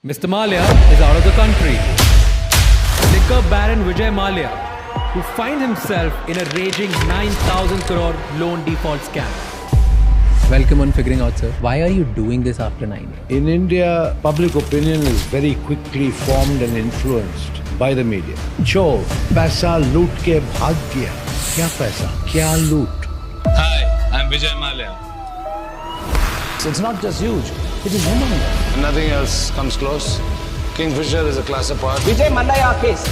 Mr. Maalaya is out of the country. Liquor Baron Vijay Maalaya, who finds himself in a raging 9,000 crore loan default scam. Welcome on Figuring Out, sir. Why are you doing this after 9 years? In India, public opinion is very quickly formed and influenced by the media. Chor, paisa loot ke bhag gaya. Kya paisa? Kya loot? Hi, I'm Vijay Maalaya. So it's not just huge, it is humongous. Nothing else comes close. Kingfisher is a class apart. Vijay Maalaya case.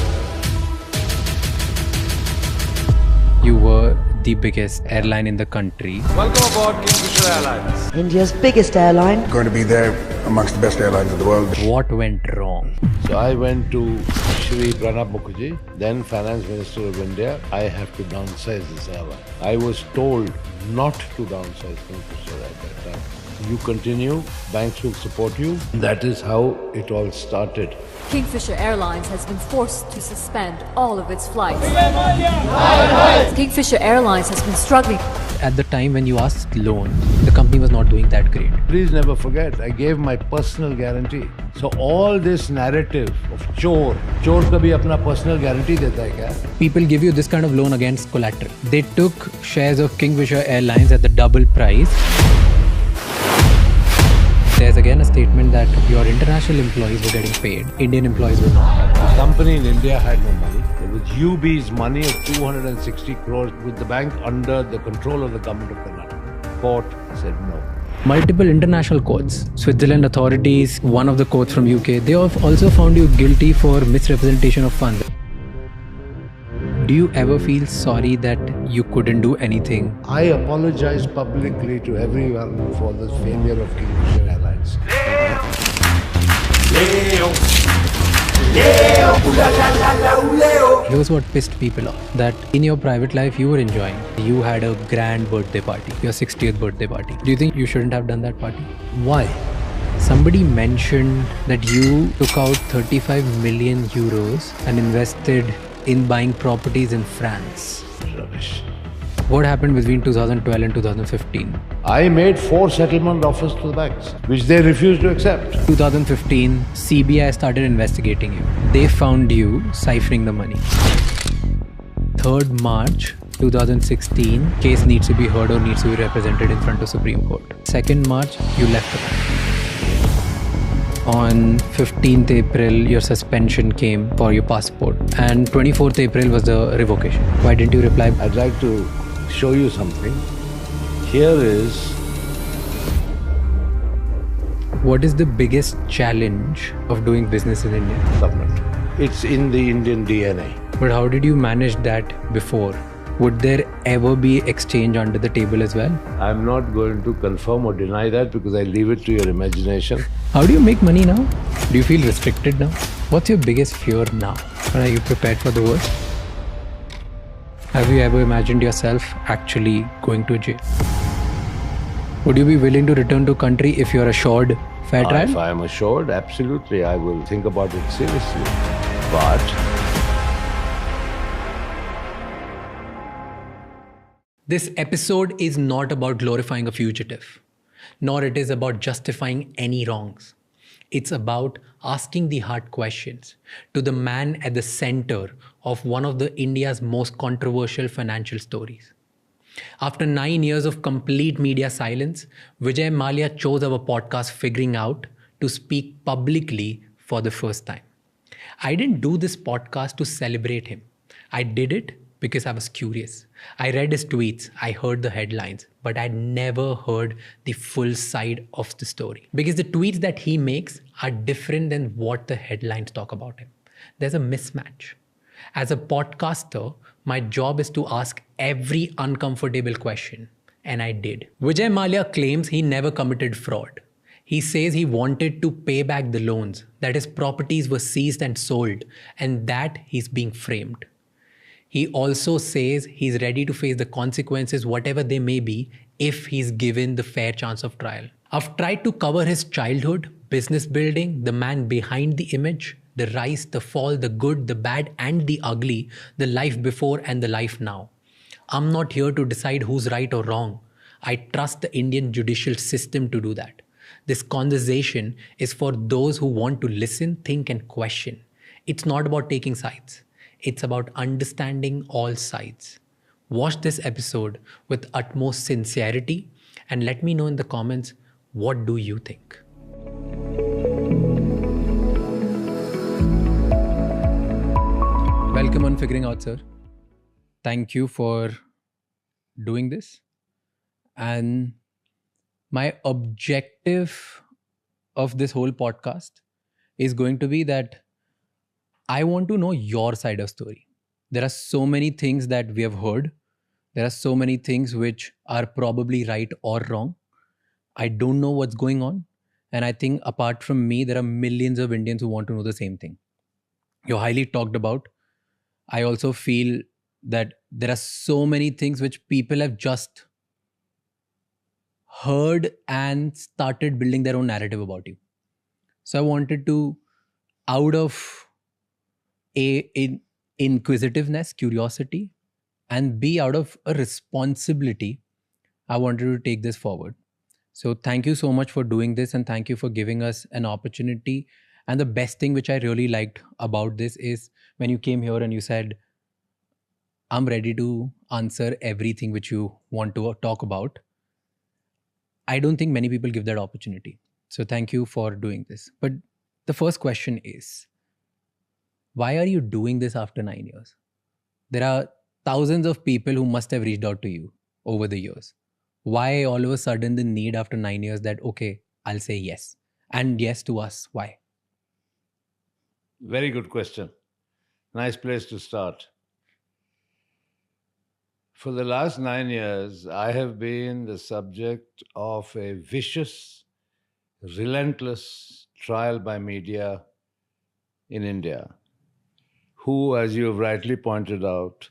You were the biggest airline in the country. Welcome aboard Kingfisher Airlines. India's biggest airline. Going to be there amongst the best airlines in the world. What went wrong? So I went to Shri Pranab Mukherjee, then Finance Minister of India. I have to downsize this airline. I was told not to downsize Kingfisher at that time. You continue, banks will support you. That is how it all started. Kingfisher Airlines has been forced to suspend all of its flights. Kingfisher Airlines has been struggling. At the time when you asked loan, the company was not doing that great. Please never forget, I gave my personal guarantee. So all this narrative of chor kabhi apna personal guarantee deta hai kya? People give you this kind of loan against collateral. They took shares of Kingfisher Airlines at the double price. There's again a statement that your international employees were getting paid, Indian employees were not. The company in India had no money. There was UB's money of 260 crores with the bank under the control of the government of Karnataka. Court said no. Multiple international courts, Switzerland authorities, one of the courts from UK, they have also found you guilty for misrepresentation of funds. Do you ever feel sorry that you couldn't do anything? I apologize publicly to everyone for the failure of Kingfisher Airlines. Here's what pissed people off. That in your private life you were enjoying. You had a grand birthday party, your 60th birthday party. Do you think you shouldn't have done that party? Why? Somebody mentioned that you took out 35 million euros and invested in buying properties in France. Rubbish. What happened between 2012 and 2015? I made 4 settlement offers to the banks, which they refused to accept. 2015, CBI started investigating you. They found you ciphering the money. 3rd March 2016, case needs to be heard or needs to be represented in front of Supreme Court. 2nd March, you left the bank. On 15th April, your suspension came for your passport, and 24th April was the revocation. Why didn't you reply? I'd like to show you something. Here is... What is the biggest challenge of doing business in India? government. It's in the Indian DNA. But how did you manage that before? Would there ever be exchange under the table as well? I'm not going to confirm or deny that because I leave it to your imagination. How do you make money now? Do you feel restricted now? What's your biggest fear now? And are you prepared for the worst? Have you ever imagined yourself actually going to jail? Would you be willing to return to country if you're assured fair trial? If I'm assured, absolutely, I will think about it seriously. But This episode is not about glorifying a fugitive, nor it is about justifying any wrongs. It's about asking the hard questions to the man at the center of one of the India's most controversial financial stories. After 9 years of complete media silence, Vijay Maalaya chose our podcast Figuring Out to speak publicly for the first time. I didn't do this podcast to celebrate him. I did it because I was curious. I read his tweets, I heard the headlines, but I'd never heard the full side of the story. Because the tweets that he makes are different than what the headlines talk about him. There's a mismatch. As a podcaster, my job is to ask every uncomfortable question, and I did. Vijay Maalaya claims he never committed fraud. He says he wanted to pay back the loans, that his properties were seized and sold, and that he's being framed. He also says he's ready to face the consequences, whatever they may be, if he's given the fair chance of trial. I've tried to cover his childhood, business building, the man behind the image, the rise, the fall, the good, the bad, and the ugly, the life before and the life now. I'm not here to decide who's right or wrong. I trust the Indian judicial system to do that. This conversation is for those who want to listen, think, and question. It's not about taking sides, it's about understanding all sides. Watch this episode with utmost sincerity and let me know in the comments, what do you think? Welcome on Figuring Out, sir. Thank you for doing this. And my objective of this whole podcast is going to be that I want to know your side of story. There are so many things that we have heard. There are so many things which are probably right or wrong. I don't know what's going on. And I think apart from me, there are millions of Indians who want to know the same thing. You're highly talked about. I also feel that there are so many things which people have just heard and started building their own narrative about you. So I wanted to, out of in inquisitiveness, curiosity, and B, out of a responsibility, I wanted to take this forward. So thank you so much for doing this, and thank you for giving us an opportunity. And the best thing which I really liked about this is when you came here and you said, I'm ready to answer everything which you want to talk about. I don't think many people give that opportunity. So thank you for doing this. But the first question is, why are you doing this after 9 years? There are thousands of people who must have reached out to you over the years. Why all of a sudden the need after 9 years that, okay, I'll say yes. And yes to us. Why? Very good question. Nice place to start. For the last 9 years, I have been the subject of a vicious, relentless trial by media in India, who, as you have rightly pointed out,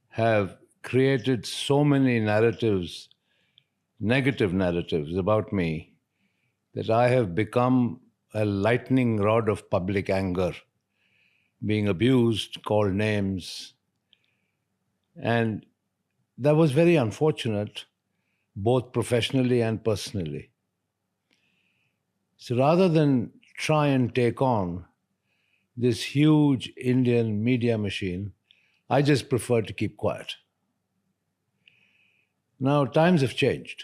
have created so many narratives, negative narratives about me, that I have become a lightning rod of public anger, being abused, called names. And that was very unfortunate, both professionally and personally. So rather than try and take on this huge Indian media machine, I just prefer to keep quiet. Now, times have changed.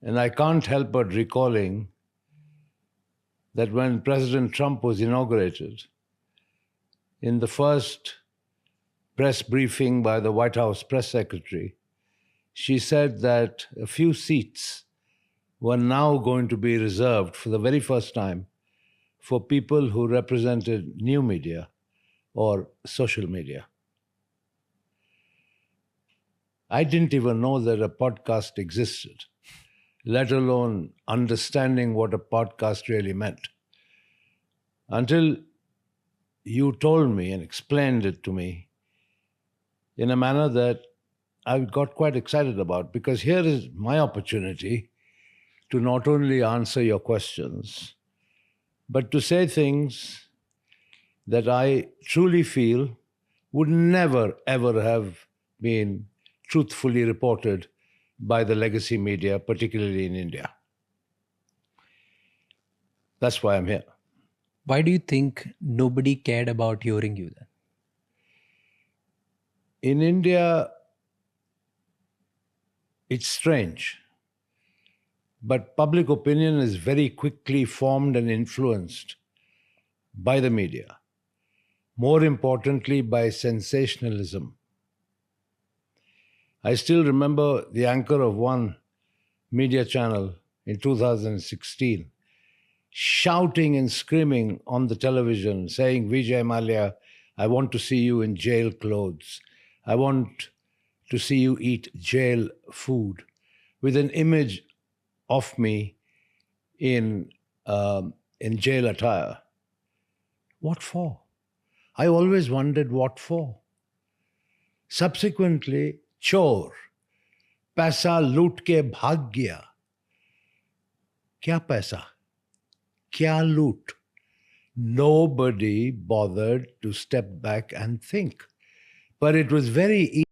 And I can't help but recalling that when President Trump was inaugurated, in the first press briefing by the White House press secretary, she said that a few seats were now going to be reserved for the very first time for people who represented new media or social media. I didn't even know that a podcast existed, let alone understanding what a podcast really meant, until you told me and explained it to me in a manner that I got quite excited about, because here is my opportunity to not only answer your questions, but to say things that I truly feel would never, ever have been truthfully reported by the legacy media, particularly in India. That's why I'm here. Why do you think nobody cared about hearing you then? In India, it's strange, but public opinion is very quickly formed and influenced by the media. More importantly, by sensationalism. I still remember the anchor of one media channel in 2016 shouting and screaming on the television, saying, Vijay, Maalaya, I want to see you in jail clothes. I want to see you eat jail food, with an image of me in jail attire. What for? I always wondered what for. Subsequently, chor, paisa loot ke bhag gaya. Kya paisa? Kya loot? Nobody bothered to step back and think. But it was very easy